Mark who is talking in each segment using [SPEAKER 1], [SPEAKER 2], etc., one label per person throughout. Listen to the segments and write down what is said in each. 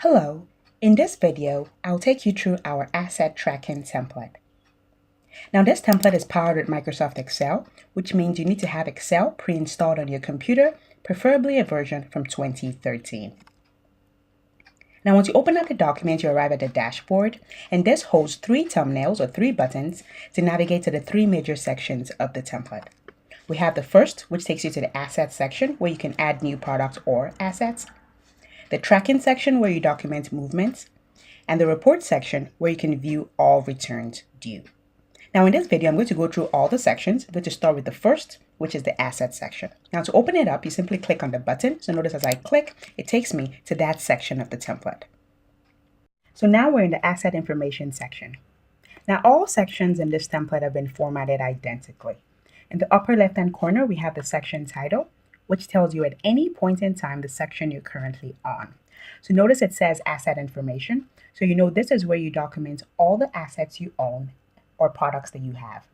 [SPEAKER 1] Hello, in this video, I'll take you through our asset tracking template. Now this template is powered with Microsoft Excel, which means you need to have Excel pre-installed on your computer, preferably a version from 2013. Now once you open up the document, you arrive at the dashboard, and this holds three thumbnails or three buttons to navigate to the three major sections of the template. We have the first, which takes you to the assets section where you can add new products or assets, the tracking section where you document movements, and the report section where you can view all returns due. Now in this video, I'm going to go through all the sections. I'm going to start with the first, which is the asset section. Now to open it up, you simply click on the button. So notice as I click, it takes me to that section of the template. So now we're in the asset information section. Now all sections in this template have been formatted identically. In the upper left-hand corner, we have the section title, which tells you at any point in time the section you're currently on. So notice it says asset information. So you know this is where you document all the assets you own or products that you have.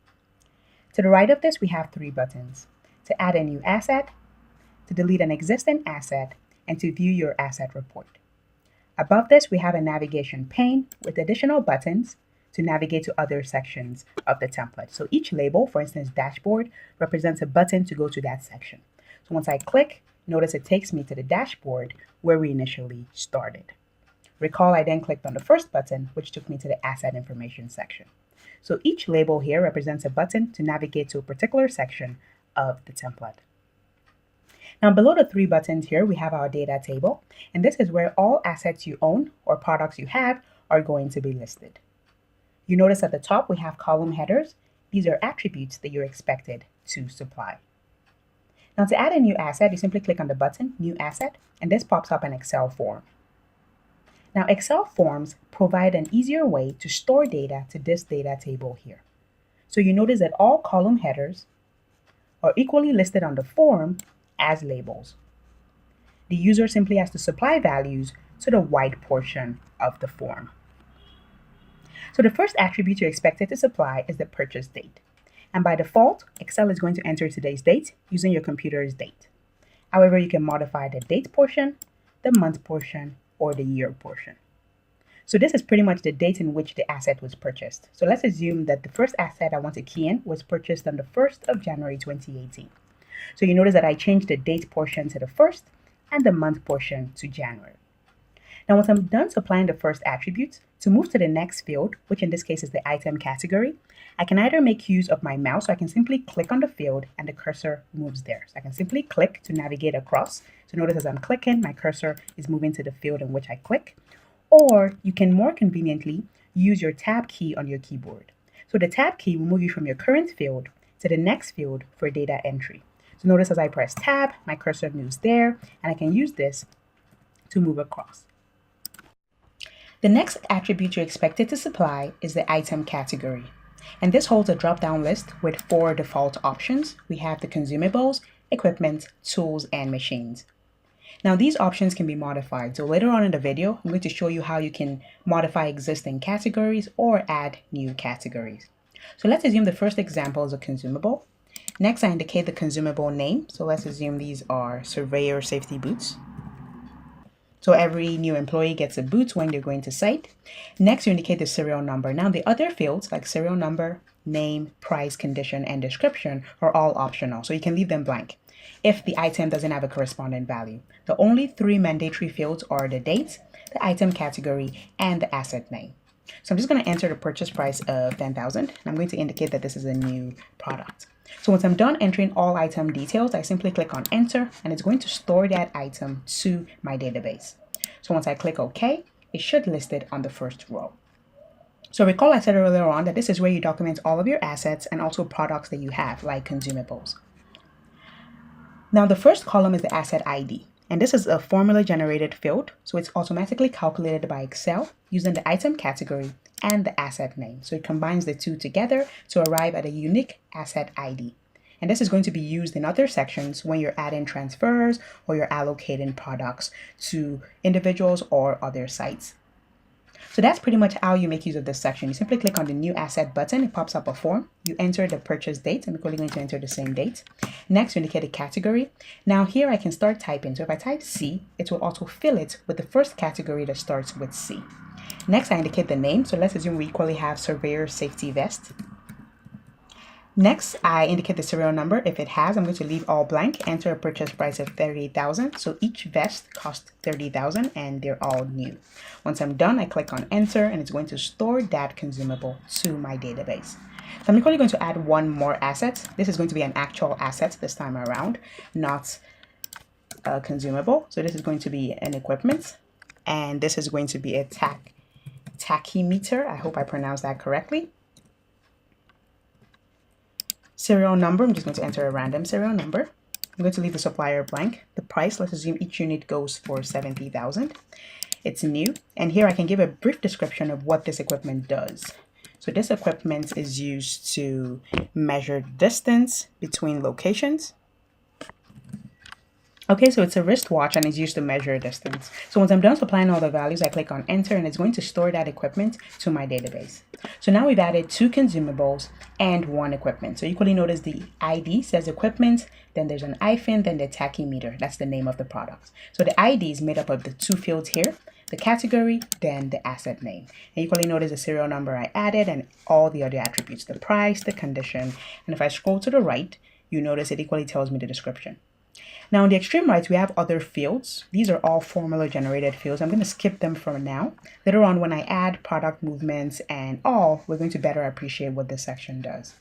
[SPEAKER 1] To the right of this, we have three buttons: to add a new asset, to delete an existing asset, and to view your asset report. Above this, we have a navigation pane with additional buttons to navigate to other sections of the template. So each label, for instance, dashboard, represents a button to go to that section. So once I click, notice it takes me to the dashboard where we initially started. Recall I then clicked on the first button, which took me to the asset information section. So each label here represents a button to navigate to a particular section of the template. Now below the three buttons here, we have our data table, and this is where all assets you own or products you have are going to be listed. You notice at the top we have column headers. These are attributes that you're expected to supply. Now to add a new asset, you simply click on the button, New Asset, and this pops up an Excel form. Now Excel forms provide an easier way to store data to this data table here. So you notice that all column headers are equally listed on the form as labels. The user simply has to supply values to the white portion of the form. So the first attribute you're expected to supply is the purchase date. And by default, Excel is going to enter today's date using your computer's date. However, you can modify the date portion, the month portion, or the year portion. So this is pretty much the date in which the asset was purchased. So let's assume that the first asset I want to key in was purchased on the 1st of January 2018. So you notice that I changed the date portion to the 1st and the month portion to January. Now once I'm done supplying the first attribute, to move to the next field, which in this case is the item category, I can either make use of my mouse, so I can simply click on the field and the cursor moves there. So I can simply click to navigate across. So notice as I'm clicking, my cursor is moving to the field in which I click. Or you can more conveniently use your tab key on your keyboard. So the tab key will move you from your current field to the next field for data entry. So notice as I press tab, my cursor moves there, and I can use this to move across. The next attribute you're expected to supply is the item category. And this holds a drop-down list with 4 default options. We have the consumables, equipment, tools, and machines. Now these options can be modified. So later on in the video, I'm going to show you how you can modify existing categories or add new categories. So let's assume the first example is a consumable. Next, I indicate the consumable name. So let's assume these are surveyor safety boots. So every new employee gets a boot when they're going to site. Next, you indicate the serial number. Now the other fields like serial number, name, price, condition, and description are all optional. So you can leave them blank if the item doesn't have a corresponding value. The only 3 mandatory fields are the date, the item category, and the asset name. So I'm just going to enter the purchase price of $10,000, and I'm going to indicate that this is a new product. So once I'm done entering all item details, I simply click on enter, and it's going to store that item to my database. So once I click OK, it should list it on the first row. So recall I said earlier on that this is where you document all of your assets and also products that you have, like consumables. Now the first column is the asset ID, and this is a formula generated field, so it's automatically calculated by Excel using the item category and the asset name. So it combines the two together to arrive at a unique asset ID. And this is going to be used in other sections when you're adding transfers or you're allocating products to individuals or other sites. So that's pretty much how you make use of this section. You simply click on the new asset button. It pops up a form. You enter the purchase date. I'm equally going to enter the same date. Next, you indicate a category. Now here I can start typing. So if I type C, it will autofill it with the first category that starts with C. Next, I indicate the name. So let's assume we equally have surveyor safety vest. Next, I indicate the serial number. If it has, I'm going to leave all blank, enter a purchase price of $38,000. So each vest costs $30,000 and they're all new. Once I'm done, I click on enter and it's going to store that consumable to my database. So I'm equally going to add one more asset. This is going to be an actual asset this time around, not a consumable. So this is going to be an equipment and this is going to be a tachymeter. I hope I pronounced that correctly. Serial number, I'm just going to enter a random serial number. I'm going to leave the supplier blank. The price, let's assume each unit goes for $70,000. It's new. And here I can give a brief description of what this equipment does. So this equipment is used to measure distance between locations. Okay, so it's a wristwatch and it's used to measure distance. So once I'm done supplying all the values, I click on enter and it's going to store that equipment to my database. So now we've added 2 consumables and 1 equipment. So you equally notice the ID says equipment, then there's an hyphen, then the tachymeter. That's the name of the product. So the ID is made up of the 2 fields here, the category, then the asset name. And you equally notice the serial number I added and all the other attributes, the price, the condition. And if I scroll to the right, you notice it equally tells me the description. Now on the extreme right, we have other fields. These are all formula generated fields. I'm going to skip them for now. Later on, when I add product movements and all, we're going to better appreciate what this section does.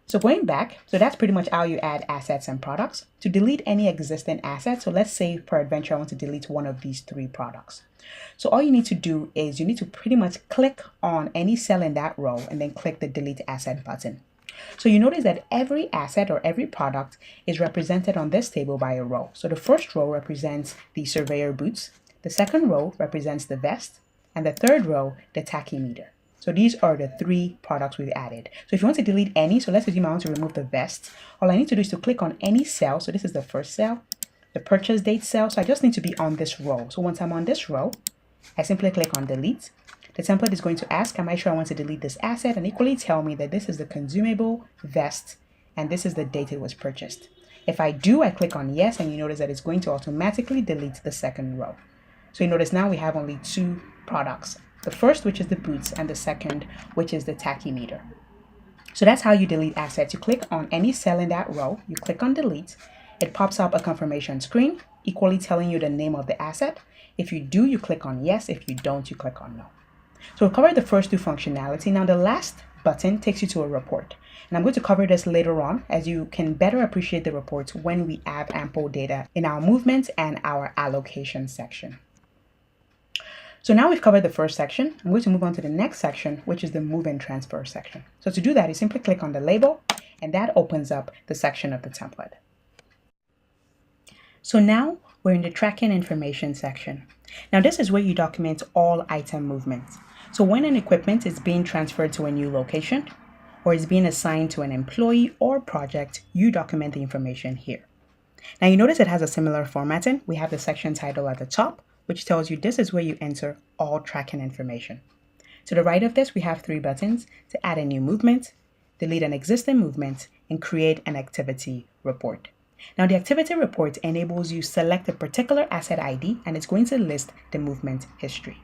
[SPEAKER 1] So going back, so that's pretty much how you add assets and products. To delete any existing assets, so let's say peradventure I want to delete one of these 3 products. So all you need to do is you need to pretty much click on any cell in that row and then click the delete asset button. So you notice that every asset or every product is represented on this table by a row. So the first row represents the surveyor boots, the second row represents the vest, and the third row, the tachymeter. So these are the 3 products we've added. So if you want to delete any, so let's assume I want to remove the vest, all I need to do is to click on any cell. So this is the first cell, the purchase date cell. So I just need to be on this row. So once I'm on this row, I simply click on delete. The template is going to ask, am I sure I want to delete this asset? And equally tell me that this is the consumable vest and this is the date it was purchased. If I do, I click on yes, and you notice that it's going to automatically delete the second row. So you notice now we have only 2 products. The first, which is the boots, and the second, which is the tachymeter. So that's how you delete assets. You click on any cell in that row, you click on delete, it pops up a confirmation screen, equally telling you the name of the asset. If you do, you click on yes. If you don't, you click on no. So we'll cover the first 2 functionality. Now the last button takes you to a report. And I'm going to cover this later on as you can better appreciate the reports when we have ample data in our movements and our allocation section. So now we've covered the first section. I'm going to move on to the next section, which is the move and transfer section. So to do that, you simply click on the label and that opens up the section of the template. So now we're in the tracking information section. Now this is where you document all item movements. So when an equipment is being transferred to a new location or is being assigned to an employee or project, you document the information here. Now you notice it has a similar formatting. We have the section title at the top, which tells you this is where you enter all tracking information. To the right of this, we have 3 buttons to add a new movement, delete an existing movement, and create an activity report. Now the activity report enables you select a particular asset ID and it's going to list the movement history.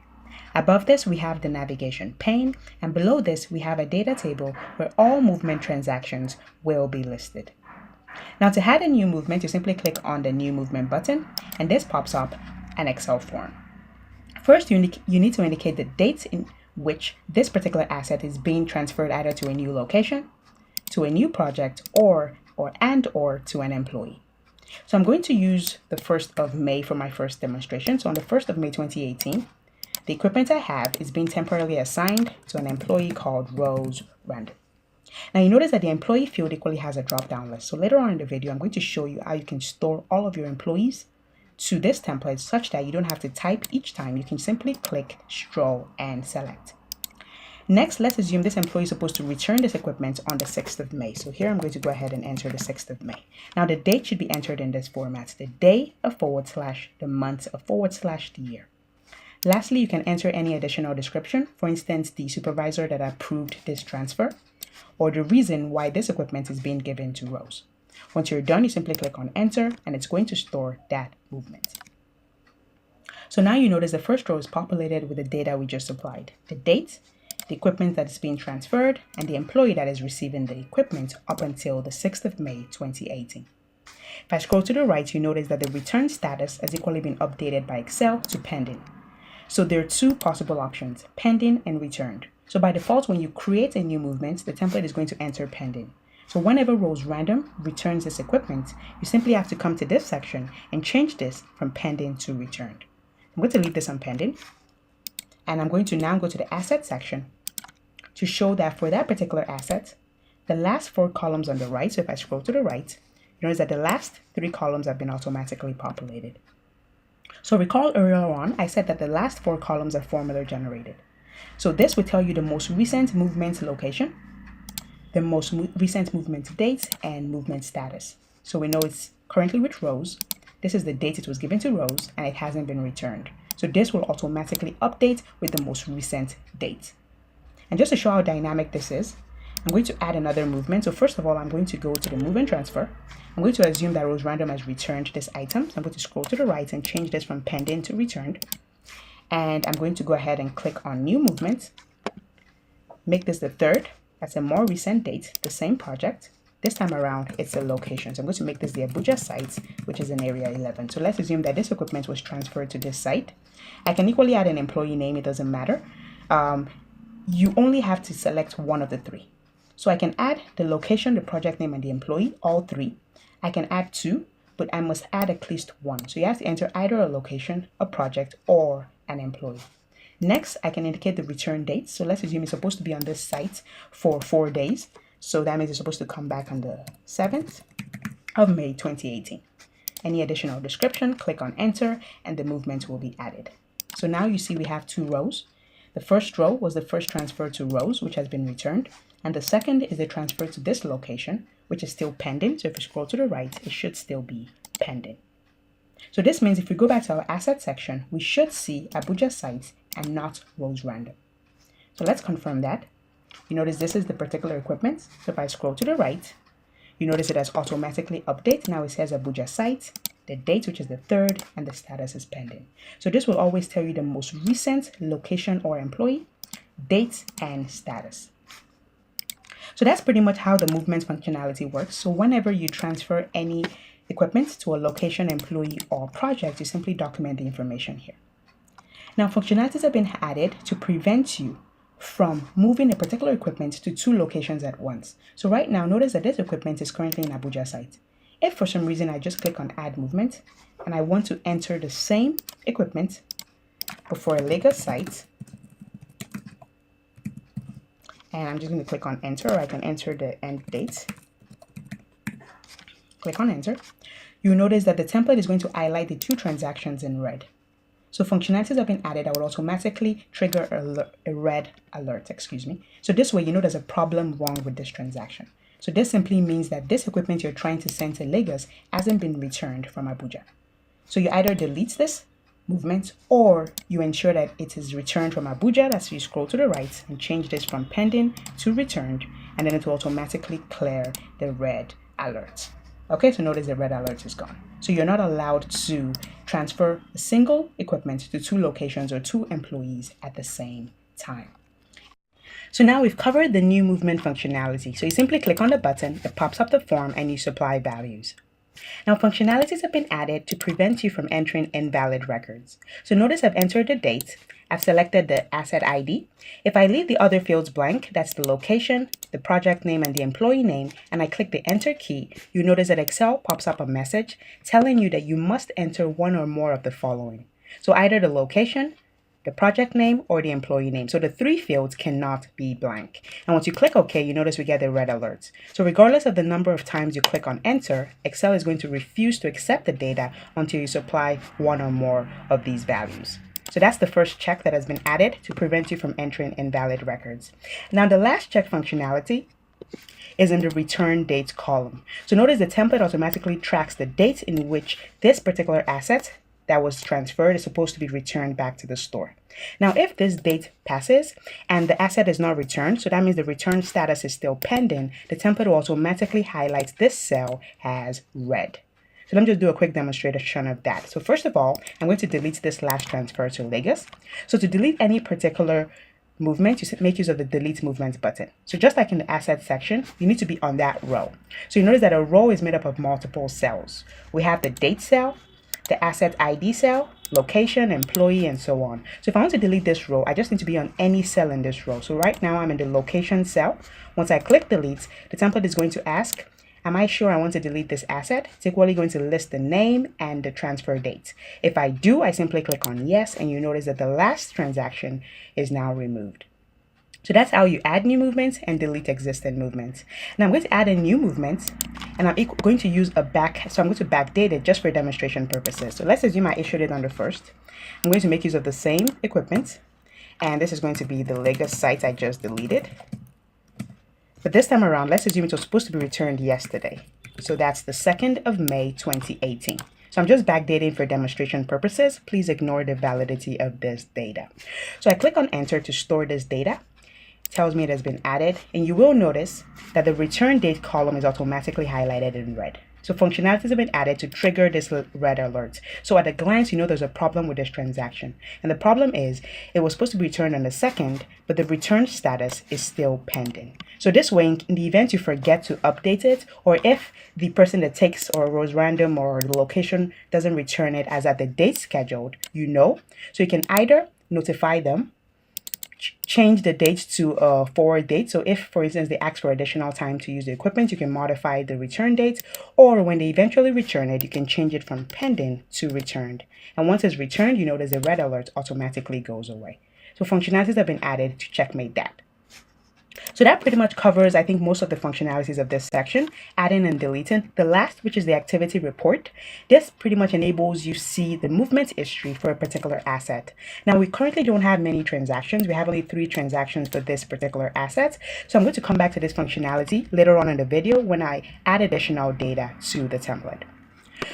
[SPEAKER 1] Above this, we have the navigation pane, and below this, we have a data table where all movement transactions will be listed. Now to add a new movement, you simply click on the new movement button and this pops up an Excel form. First, you need to indicate the dates in which this particular asset is being transferred either to a new location, to a new project, or to an employee. So I'm going to use the 1st of May for my first demonstration. So on the 1st of May 2018, the equipment I have is being temporarily assigned to an employee called Rose Randall. Now you notice that the employee field equally has a drop-down list. So later on in the video, I'm going to show you how you can store all of your employees to this template such that you don't have to type each time. You can simply click, scroll, and select. Next, let's assume this employee is supposed to return this equipment on the 6th of May. So here I'm going to go ahead and enter the 6th of May. Now the date should be entered in this format, the day, a /, the month, a /, the year. Lastly, you can enter any additional description, for instance, the supervisor that approved this transfer, or the reason why this equipment is being given to rows. Once you're done, you simply click on enter and it's going to store that movement. So now you notice the first row is populated with the data we just applied: the date, the equipment that is being transferred, and the employee that is receiving the equipment up until the 6th of May 2018. If I scroll to the right, you notice that the return status has equally been updated by Excel to pending. So there are two possible options: pending and returned. So by default, when you create a new movement, the template is going to enter pending. So whenever rows random returns this equipment, you simply have to come to this section and change this from pending to returned. I'm going to leave this on pending, and I'm going to now go to the asset section to show that for that particular asset, the last 4 columns on the right, so if I scroll to the right, you notice that the last 3 columns have been automatically populated. So recall earlier on, I said that the last 4 columns are formula generated. So this will tell you the most recent movement location, the most recent movement date, and movement status. So we know it's currently with rows. This is the date it was given to rows, and it hasn't been returned. So this will automatically update with the most recent date. And just to show how dynamic this is, I'm going to add another movement. So first of all, I'm going to go to the move and transfer. I'm going to assume that rows random has returned this item. So I'm going to scroll to the right and change this from pending to returned. And I'm going to go ahead and click on new movement. Make this the 3rd. That's a more recent date, the same project. This time around, it's a location. So I'm going to make this the Abuja site, which is in area 11. So let's assume that this equipment was transferred to this site. I can equally add an employee name. It doesn't matter. You only have to select one of the 3. So I can add the location, the project name, and the employee, all 3. I can add 2, but I must add at least 1. So you have to enter either a location, a project, or an employee. Next, I can indicate the return date. So let's assume it's supposed to be on this site for 4 days. So that means it's supposed to come back on the 7th of May 2018. Any additional description, click on enter, and the movement will be added. So now you see we have 2 rows. The first row was the first transfer to rows, which has been returned. And the second is the transfer to this location, which is still pending. So if you scroll to the right, it should still be pending. So this means if we go back to our asset section, we should see Abuja sites and not rows random. So let's confirm that. You notice this is the particular equipment. So if I scroll to the right, you notice it has automatically updated. Now it says Abuja site, the date, which is the 3rd, and the status is pending. So this will always tell you the most recent location or employee, date, and status. So that's pretty much how the movement functionality works. So whenever you transfer any equipment to a location, employee, or project, you simply document the information here. Now, functionalities have been added to prevent you from moving a particular equipment to 2 locations at once. So right now, notice that this equipment is currently in Abuja site. If for some reason I just click on add movement and I want to enter the same equipment but for a Lagos site, and I'm just going to click on enter, or I can enter the end date. Click on enter. You'll notice that the template is going to highlight the 2 transactions in red. So functionalities have been added that will automatically trigger a red alert, So this way you know there's a problem wrong with this transaction. So this simply means that this equipment you're trying to send to Lagos hasn't been returned from Abuja. So you either delete this movement or you ensure that it is returned from Abuja. That's you scroll to the right and change this from pending to returned, and then it will automatically clear the red alert. Okay, so notice the red alert is gone. So you're not allowed to transfer a single equipment to 2 locations or 2 employees at the same time. So now we've covered the new movement functionality. So you simply click on the button, it pops up the form, and you supply values. Now functionalities have been added to prevent you from entering invalid records. So notice I've entered the date, I've selected the asset ID. If I leave the other fields blank, that's the location, the project name, and the employee name, and I click the enter key, you notice that Excel pops up a message telling you that you must enter one or more of the following. So either the location, the project name, or the employee name. So the 3 fields cannot be blank. And once you click OK, you notice we get the red alerts. So regardless of the number of times you click on enter, Excel is going to refuse to accept the data until you supply one or more of these values. So that's the first check that has been added to prevent you from entering invalid records. Now the last check functionality is in the return date column. So notice the template automatically tracks the date in which this particular asset, that was transferred is supposed to be returned back to the store. Now, if this date passes and the asset is not returned, so that means the return status is still pending, the template will automatically highlight this cell as red. So let me just do a quick demonstration of that. So first of all, I'm going to delete this last transfer to Lagos. So to delete any particular movement, you make use of the delete movement button. So just like in the asset section, you need to be on that row. So you notice that a row is made up of multiple cells. We have the date cell, the asset ID cell, location, employee, and so on. So if I want to delete this row, I just need to be on any cell in this row. So right now I'm in the location cell. Once I click delete, the template is going to ask, am I sure I want to delete this asset? It's equally going to list the name and the transfer date. If I do, I simply click on yes, and you notice that the last transaction is now removed. So that's how you add new movements and delete existing movements. Now I'm going to add a new movement, and I'm going to use I'm going to backdate it just for demonstration purposes. So let's assume I issued it on the 1st. I'm going to make use of the same equipment, and this is going to be the Lagos site I just deleted. But this time around, let's assume it was supposed to be returned yesterday. So that's the 2nd of May, 2018. So I'm just backdating for demonstration purposes. Please ignore the validity of this data. So I click on enter to store this data. It tells me it has been added, and you will notice that the return date column is automatically highlighted in red. So functionalities have been added to trigger this red alert. So at a glance, you know there's a problem with this transaction. And the problem is it was supposed to be returned on the 2nd, but the return status is still pending. So this way, in the event you forget to update it, or if the person that takes or was random or the location doesn't return it as at the date scheduled, you know. So you can either notify them, change the date to a forward date. So if, for instance, they ask for additional time to use the equipment, you can modify the return date, or when they eventually return it, you can change it from pending to returned. And once it's returned, you notice the red alert automatically goes away. So functionalities have been added to checkmate that. So that pretty much covers, I think, most of the functionalities of this section, adding and deleting. The last, which is the activity report, this pretty much enables you see the movement history for a particular asset. Now, we currently don't have many transactions. We have only 3 transactions for this particular asset. So I'm going to come back to this functionality later on in the video when I add additional data to the template.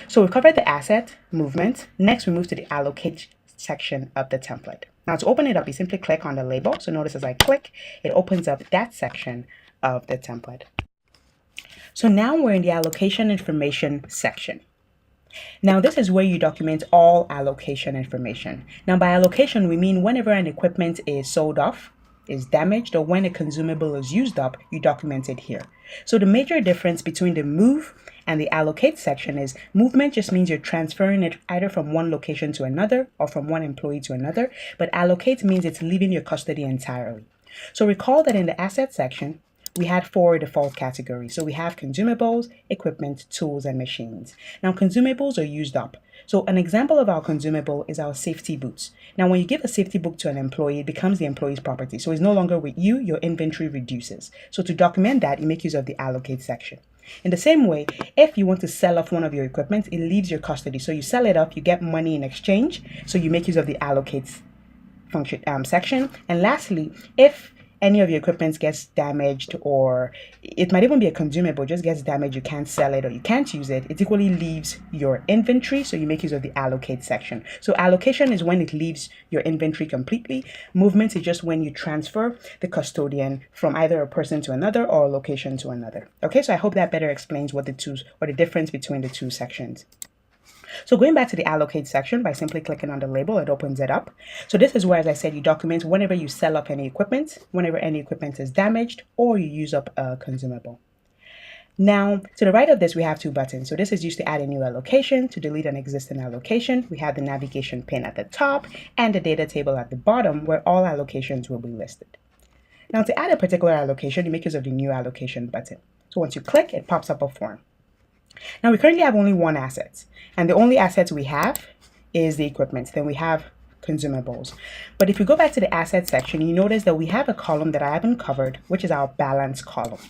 [SPEAKER 1] So we've covered the asset movement. Next, we move to the allocate section of the template. Now to open it up, you simply click on the label. So notice as I click, it opens up that section of the template. So now we're in the allocation information section. Now this is where you document all allocation information. Now by allocation, we mean whenever an equipment is sold off, is damaged, or when a consumable is used up, you document it here. So the major difference between the move and the allocate section is movement just means you're transferring it either from one location to another or from one employee to another, but allocate means it's leaving your custody entirely. So recall that in the asset section, we had 4 default categories. So we have consumables, equipment, tools, and machines. Now consumables are used up. So an example of our consumable is our safety boots. Now when you give a safety boot to an employee, it becomes the employee's property. So it's no longer with you, your inventory reduces. So to document that, you make use of the allocate section. In the same way, if you want to sell off one of your equipment, it leaves your custody. So you sell it off, you get money in exchange. So you make use of the allocate function section. And lastly, if any of your equipment gets damaged, or it might even be a consumable, just gets damaged, you can't sell it or you can't use it, it equally leaves your inventory, so you make use of the allocate section. So allocation is when it leaves your inventory completely. Movement is just when you transfer the custodian from either a person to another or a location to another. Okay, so I hope that better explains what the difference between the 2 sections. So going back to the allocate section, by simply clicking on the label, it opens it up. So this is where, as I said, you document whenever you sell up any equipment, whenever any equipment is damaged, or you use up a consumable. Now, to the right of this, we have 2 buttons. So this is used to add a new allocation, to delete an existing allocation. We have the navigation pane at the top and the data table at the bottom where all allocations will be listed. Now, to add a particular allocation, you make use of the new allocation button. So once you click, it pops up a form. Now we currently have only 1 asset, and the only assets we have is the equipment. Then we have consumables. But if you go back to the asset section, you notice that we have a column that I haven't covered, which is our balance column.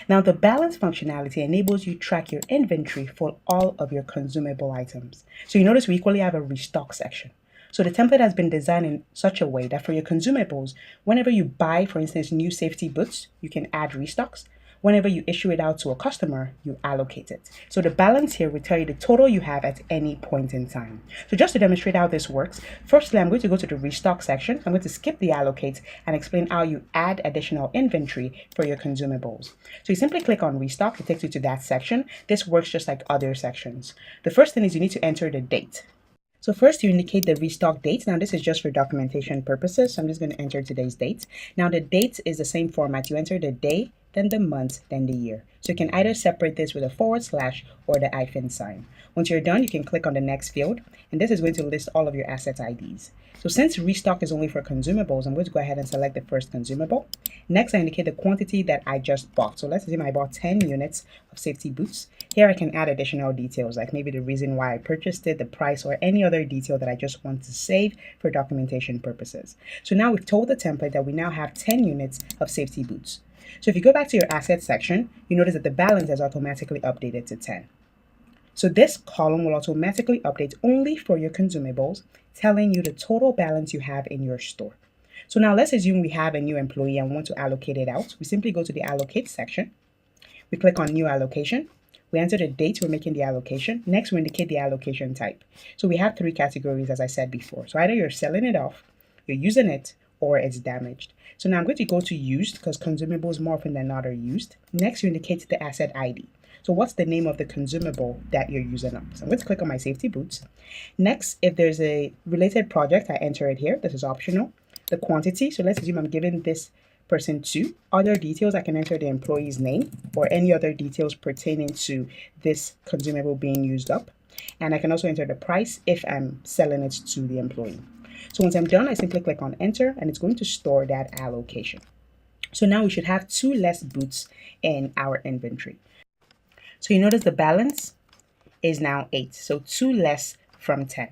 [SPEAKER 1] Now the balance functionality enables you to track your inventory for all of your consumable items. So you notice we equally have a restock section. So the template has been designed in such a way that for your consumables, whenever you buy, for instance, new safety boots, you can add restocks. Whenever you issue it out to a customer, you allocate it. So the balance here will tell you the total you have at any point in time. So just to demonstrate how this works, firstly, I'm going to go to the restock section. I'm going to skip the allocate and explain how you add additional inventory for your consumables. So you simply click on restock, it takes you to that section. This works just like other sections. The first thing is you need to enter the date. So first you indicate the restock date. Now this is just for documentation purposes. So I'm just going to enter today's date. Now the date is the same format. You enter the day, then the month, then the year. So you can either separate this with a / or the hyphen sign. Once you're done, you can click on the next field, and this is going to list all of your asset IDs. So since restock is only for consumables, I'm going to go ahead and select the first consumable. Next, I indicate the quantity that I just bought. So let's assume I bought 10 units of safety boots. Here I can add additional details, like maybe the reason why I purchased it, the price, or any other detail that I just want to save for documentation purposes. So now we've told the template that we now have 10 units of safety boots. So if you go back to your assets section, you notice that the balance has automatically updated to 10. So this column will automatically update only for your consumables, telling you the total balance you have in your store. So now let's assume we have a new employee and want to allocate it out. We simply go to the allocate section. We click on new allocation. We enter the date we're making the allocation. Next, we indicate the allocation type. So we have 3 categories, as I said before. So either you're selling it off, you're using it, or it's damaged. So now I'm going to go to used because consumables more often than not are used. Next, you indicate the asset ID. So what's the name of the consumable that you're using up? So I'm going to click on my safety boots. Next, if there's a related project, I enter it here. This is optional. The quantity, so let's assume I'm giving this person 2. Other details, I can enter the employee's name or any other details pertaining to this consumable being used up. And I can also enter the price if I'm selling it to the employee. So once I'm done, I simply click on enter and it's going to store that allocation. So now we should have 2 less boots in our inventory. So you notice the balance is now 8, so 2 less from 10.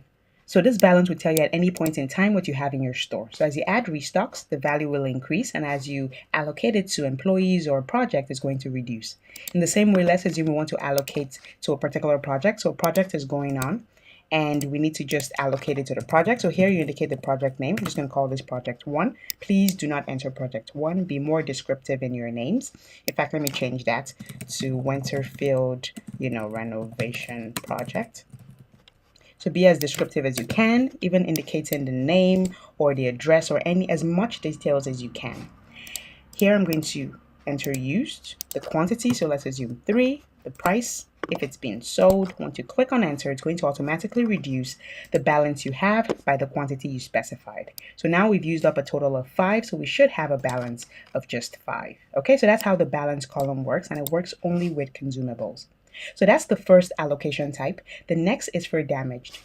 [SPEAKER 1] So this balance will tell you at any point in time what you have in your store. So as you add restocks, the value will increase, and as you allocate it to employees or a project, it's going to reduce. In the same way, let's assume we want to allocate to a particular project. So a project is going on, and we need to just allocate it to the project. So here you indicate the project name. I'm just going to call this project 1. Please do not enter project 1. Be more descriptive in your names. In fact, let me change that to Winterfield, renovation project. So be as descriptive as you can, even indicating the name or the address or as much details as you can. Here I'm going to enter used, the quantity, so let's assume 3, the price, if it's being sold. Once you click on enter, it's going to automatically reduce the balance you have by the quantity you specified. So now we've used up a total of 5, so we should have a balance of just 5. Okay, so that's how the balance column works, and it works only with consumables. So that's the first allocation type. The next is for damaged.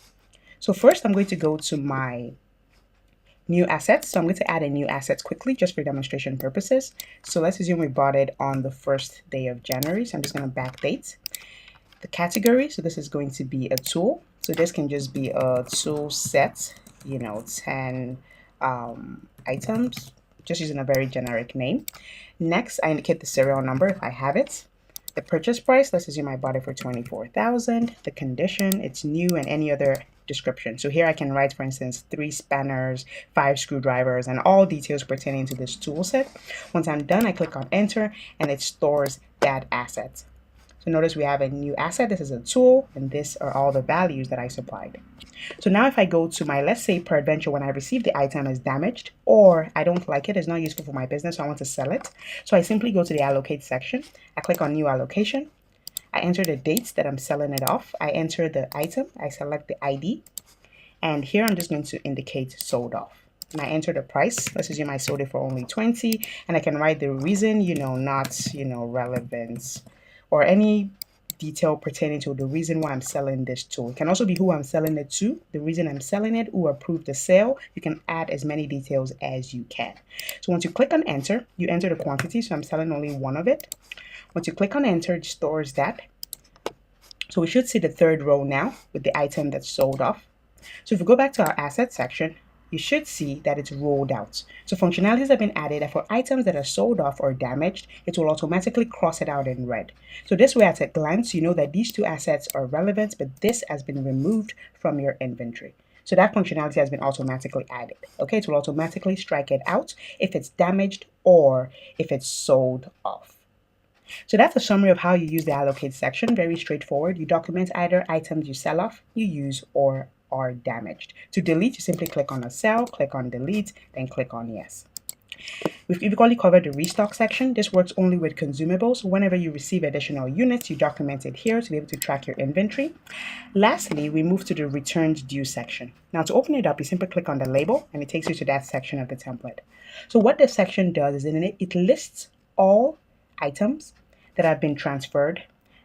[SPEAKER 1] So first I'm going to go to my new assets. So I'm going to add a new assets quickly just for demonstration purposes. So let's assume we bought it on the 1st day of January. So I'm just going to backdate the category. So this is going to be a tool. So this can just be a tool set, 10 items, just using a very generic name. Next, I indicate the serial number if I have it. The purchase price, let's assume I bought it for $24,000. The condition, it's new, and any other description. So here I can write, for instance, 3 spanners, 5 screwdrivers, and all details pertaining to this tool set. Once I'm done, I click on enter and it stores that asset. So notice we have a new asset. This is a tool, and these are all the values that I supplied. So now if I go to my, let's say peradventure, when I receive the item as damaged, or I don't like it, it's not useful for my business, so I want to sell it. So I simply go to the allocate section. I click on new allocation. I enter the dates that I'm selling it off. I enter the item. I select the ID. And here I'm just going to indicate sold off. And I enter the price. Let's assume I sold it for only 20. And I can write the reason, not, relevance, or any detail pertaining to the reason why I'm selling this tool. It can also be who I'm selling it to, the reason I'm selling it, who approved the sale. You can add as many details as you can. So once you click on enter, you enter the quantity. So I'm selling only 1 of it. Once you click on enter, it stores that. So we should see the 3rd row now with the item that's sold off. So if we go back to our assets section, you should see that it's rolled out. So functionalities have been added that for items that are sold off or damaged, it will automatically cross it out in red. So this way, at a glance, you know that these 2 assets are relevant, but this has been removed from your inventory. So that functionality has been automatically added. Okay, it will automatically strike it out if it's damaged or if it's sold off. So that's a summary of how you use the allocate section. Very straightforward. You document either items you sell off, you use, or are damaged. To delete, you simply click on a cell, click on delete, then click on yes. We've equally covered the restock section. This works only with consumables. Whenever you receive additional units, you document it here to be able to track your inventory. Lastly, we move to the returned due section. Now to open it up, you simply click on the label and it takes you to that section of the template. So what this section does is it lists all items that have been transferred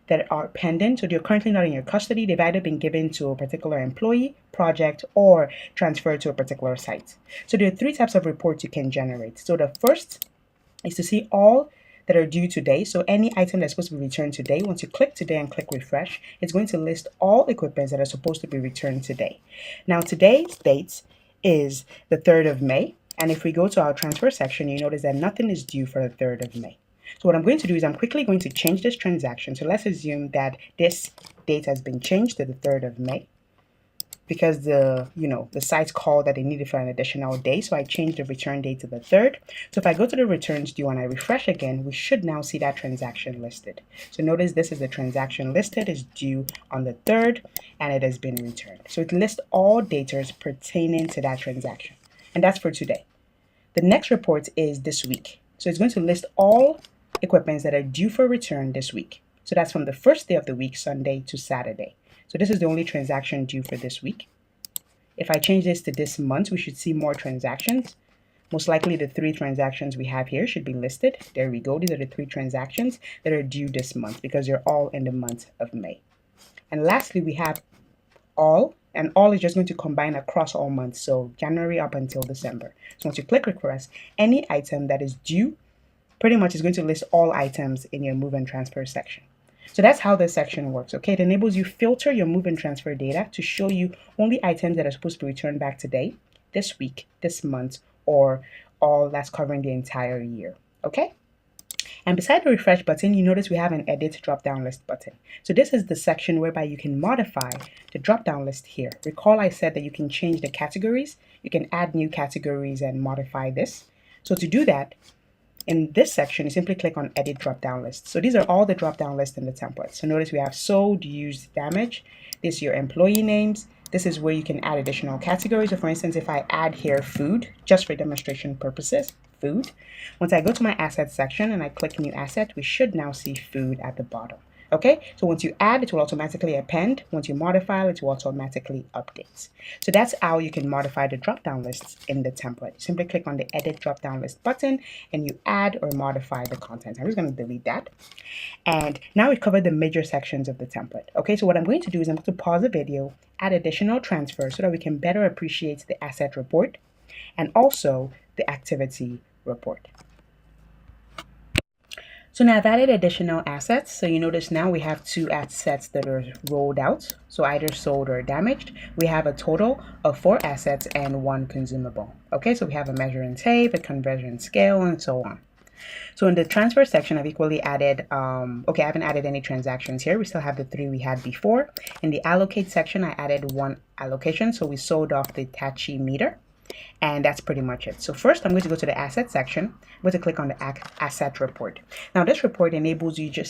[SPEAKER 1] that are pending. So they're currently not in your custody. They've either been given to a particular employee, project, or transferred to a particular site. So there are three types of reports you can generate. So the first is to see all that are due today. So any item that's supposed to be returned today, once you click today and click refresh, it's going to list all equipments that are supposed to be returned today. Now today's date is the 3rd of May. And if we go to our transfer section, you notice that nothing is due for the 3rd of May. So what I'm going to do is I'm quickly going to change this transaction. So let's assume that this date has been changed to the 3rd of May because the site called that they needed for an additional day. So I changed the return date to the 3rd. So if I go to the returns due and I refresh again, we should now see that transaction listed. So notice this is the transaction listed, is due on the 3rd, and it has been returned. So it lists all data pertaining to that transaction. And that's for today. The next report is this week. So it's going to list all equipments that are due for return this week. So that's from the first day of the week, Sunday, to Saturday. So this is the only transaction due for this week. If I change this to this month, we should see more transactions. Most likely the 3 transactions we have here should be listed. There we go. These are the 3 transactions that are due this month because they're all in the month of May. And lastly, we have all, and all is just going to combine across all months. So January up until December. So once you click request, any item that is due pretty much is going to list all items in your move and transfer section. So that's how this section works, okay? It enables you filter your move and transfer data to show you only items that are supposed to be returned back today, this week, this month, or all that's covering the entire year, okay? And beside the refresh button, you notice we have an edit drop-down list button. So this is the section whereby you can modify the drop-down list here. Recall I said that you can change the categories. You can add new categories and modify this. So to do that, in this section, you simply click on Edit Drop-Down List. So these are all the drop-down lists in the template. So notice we have sold, used, damaged. This is your employee names. This is where you can add additional categories. So for instance, if I add here food, just for demonstration purposes, food. Once I go to my assets section and I click New Asset, we should now see food at the bottom. Okay, so once you add, it will automatically append. Once you modify, it will automatically update. So that's how you can modify the drop-down lists in the template. You simply click on the Edit Drop-Down List button and you add or modify the content. I'm just going to delete that. And now we've covered the major sections of the template. Okay, so what I'm going to do is I'm going to pause the video, add additional transfers so that we can better appreciate the asset report and also the activity report. So now I've added additional assets. So you notice now we have 2 assets that are rolled out. So either sold or damaged. We have a total of 4 assets and 1 consumable. Okay, so we have a measuring tape, a conversion scale, and so on. So in the transfer section, I've equally added, I haven't added any transactions here. We still have the 3 we had before. In the allocate section, I added 1 allocation. So we sold off the tachymeter. And that's pretty much it. So first, I'm going to go to the asset section. I'm going to click on the asset report. Now, this report enables you to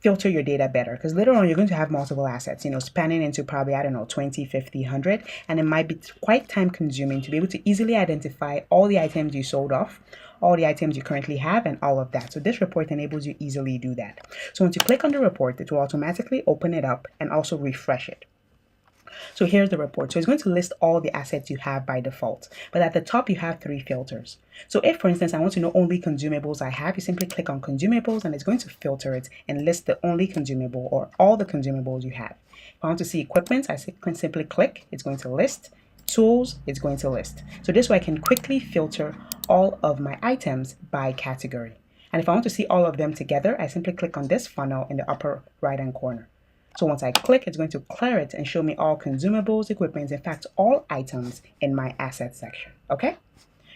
[SPEAKER 1] filter your data better because later on, you're going to have multiple assets, spanning into probably, 20, 50, 100. And it might be quite time consuming to be able to easily identify all the items you sold off, all the items you currently have, and all of that. So this report enables you easily do that. So once you click on the report, it will automatically open it up and also refresh it. So here's the report. So it's going to list all the assets you have by default. But at the top, you have 3 filters. So if, for instance, I want to know only consumables I have, you simply click on consumables and it's going to filter it and list the only consumable or all the consumables you have. If I want to see equipment, I can simply click. It's going to list. Tools, it's going to list. So this way I can quickly filter all of my items by category. And if I want to see all of them together, I simply click on this funnel in the upper right-hand corner. So once I click, it's going to clear it and show me all consumables, equipment, in fact, all items in my asset section, okay?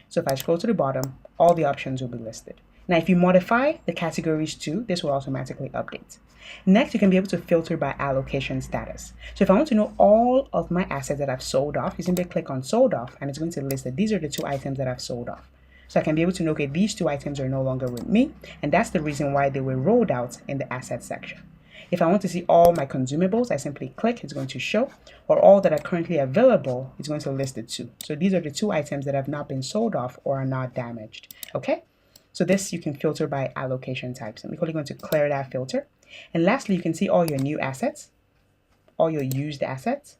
[SPEAKER 1] So if I scroll to the bottom, all the options will be listed. Now, if you modify the categories too, this will automatically update. Next, you can be able to filter by allocation status. So if I want to know all of my assets that I've sold off, you simply click on sold off and it's going to list that these are the 2 items that I've sold off. So I can be able to know, okay, these two items are no longer with me, and that's the reason why they were rolled out in the assets section. If I want to see all my consumables, I simply click, it's going to show, or all that are currently available, it's going to list the two. So these are the two items that have not been sold off or are not damaged, okay? So this you can filter by allocation types. I'm quickly going to clear that filter. And lastly, you can see all your new assets, all your used assets,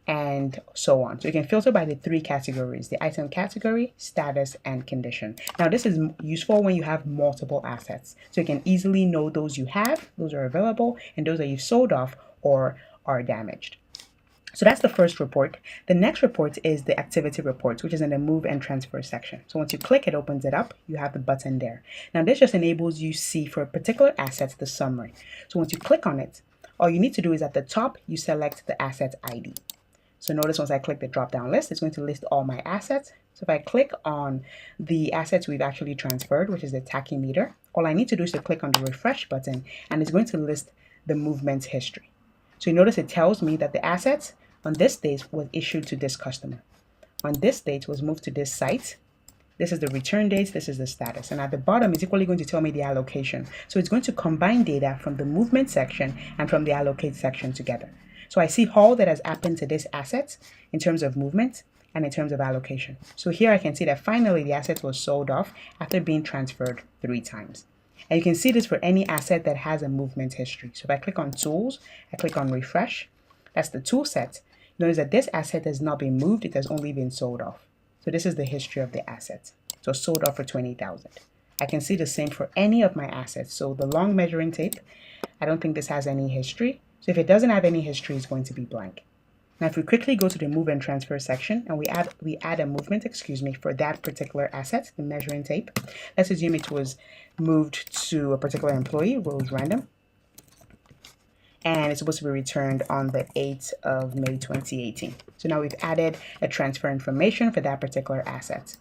[SPEAKER 1] and so on. So you can filter by the three categories: the item category, status, and condition. Now this is useful when you have multiple assets. So you can easily know those you have, those are available, and those that you've sold off or are damaged. So that's the first report. The next report is the activity report, which is in the move and transfer section. So once you click, it opens it up. You have the button there. Now this just enables you see for a particular asset the summary. So once you click on it, all you need to do is at the top, you select the asset ID. So notice once I click the drop-down list, it's going to list all my assets. So if I click on the assets we've actually transferred, which is the tachymeter, all I need to do is to click on the refresh button, and it's going to list the movement history. So you notice it tells me that the assets on this date was issued to this customer. On this date was moved to this site. This is the return date, this is the status. And at the bottom, it's equally going to tell me the allocation. So it's going to combine data from the movement section and from the allocate section together. So I see all that has happened to this asset in terms of movement and in terms of allocation. So here I can see that finally the asset was sold off after being transferred 3 times. And you can see this for any asset that has a movement history. So if I click on tools, I click on refresh, that's the tool set. Notice that this asset has not been moved, it has only been sold off. So this is the history of the asset. So sold off for 20,000. I can see the same for any of my assets. So the long measuring tape, I don't think this has any history. So if it doesn't have any history, it's going to be blank. Now, if we quickly go to the move and transfer section and we add a movement, for that particular asset, the measuring tape, let's assume it was moved to a particular employee, rows random, and it's supposed to be returned on the 8th of May 2018. So now we've added a transfer information for that particular asset.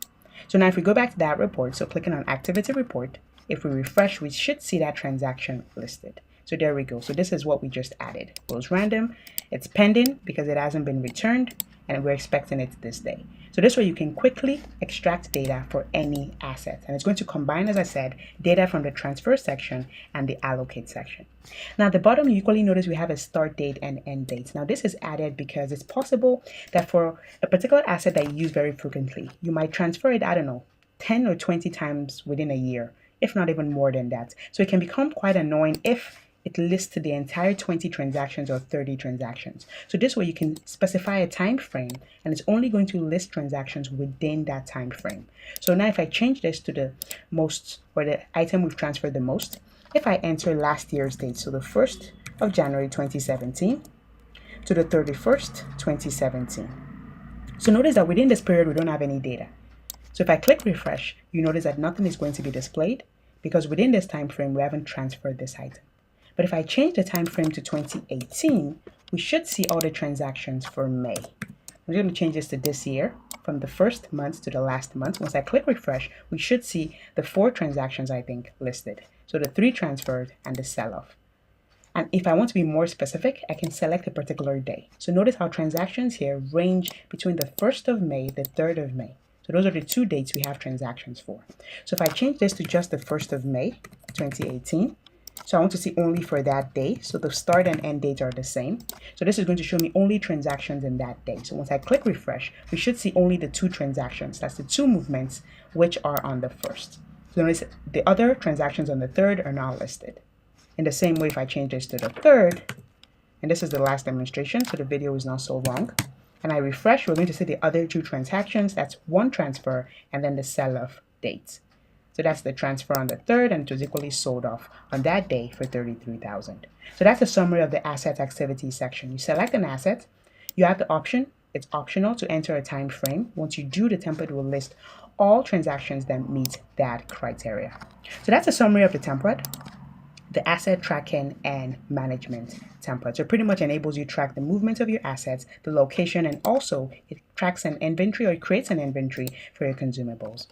[SPEAKER 1] So now if we go back to that report, so clicking on activity report, if we refresh, we should see that transaction listed. So there we go. So this is what we just added. Goes random. It's pending because it hasn't been returned, and we're expecting it this day. So this way you can quickly extract data for any asset. And it's going to combine, as I said, data from the transfer section and the allocate section. Now at the bottom, you equally notice we have a start date and end date. Now this is added because it's possible that for a particular asset that you use very frequently, you might transfer it, I don't know, 10 or 20 times within a year, if not even more than that. So it can become quite annoying if it lists the entire 20 transactions or 30 transactions. So this way you can specify a time frame, and it's only going to list transactions within that time frame. So now if I change this to the most, or the item we've transferred the most, if I enter last year's date, so the 1st of January 2017 to the 31st, 2017. So notice that within this period, we don't have any data. So if I click refresh, you notice that nothing is going to be displayed because within this time frame, we haven't transferred this item. But if I change the time frame to 2018, we should see all the transactions for May. I'm going to change this to this year, from the first month to the last month. Once I click refresh, we should see the 4 transactions, I think, listed. So the 3 transferred and the sell-off. And if I want to be more specific, I can select a particular day. So notice how transactions here range between the 1st of May, the 3rd of May. So those are the 2 dates we have transactions for. So if I change this to just the 1st of May, 2018, so I want to see only for that day. So the start and end dates are the same. So this is going to show me only transactions in that day. So once I click refresh, we should see only the 2 transactions. That's the 2 movements which are on the 1st. So notice the other transactions on the 3rd are not listed. In the same way, if I change this to the 3rd, and this is the last demonstration, so the video is not so long, and I refresh, we're going to see the other 2 transactions. That's 1 transfer and then the sell-off dates. So that's the transfer on the 3rd, and it was equally sold off on that day for $33,000. So that's a summary of the asset activity section. You select an asset, you have the option, it's optional to enter a time frame. Once you do, the template will list all transactions that meet that criteria. So that's a summary of the template, the asset tracking and management template. So it pretty much enables you to track the movement of your assets, the location, and also it tracks an inventory, or it creates an inventory for your consumables.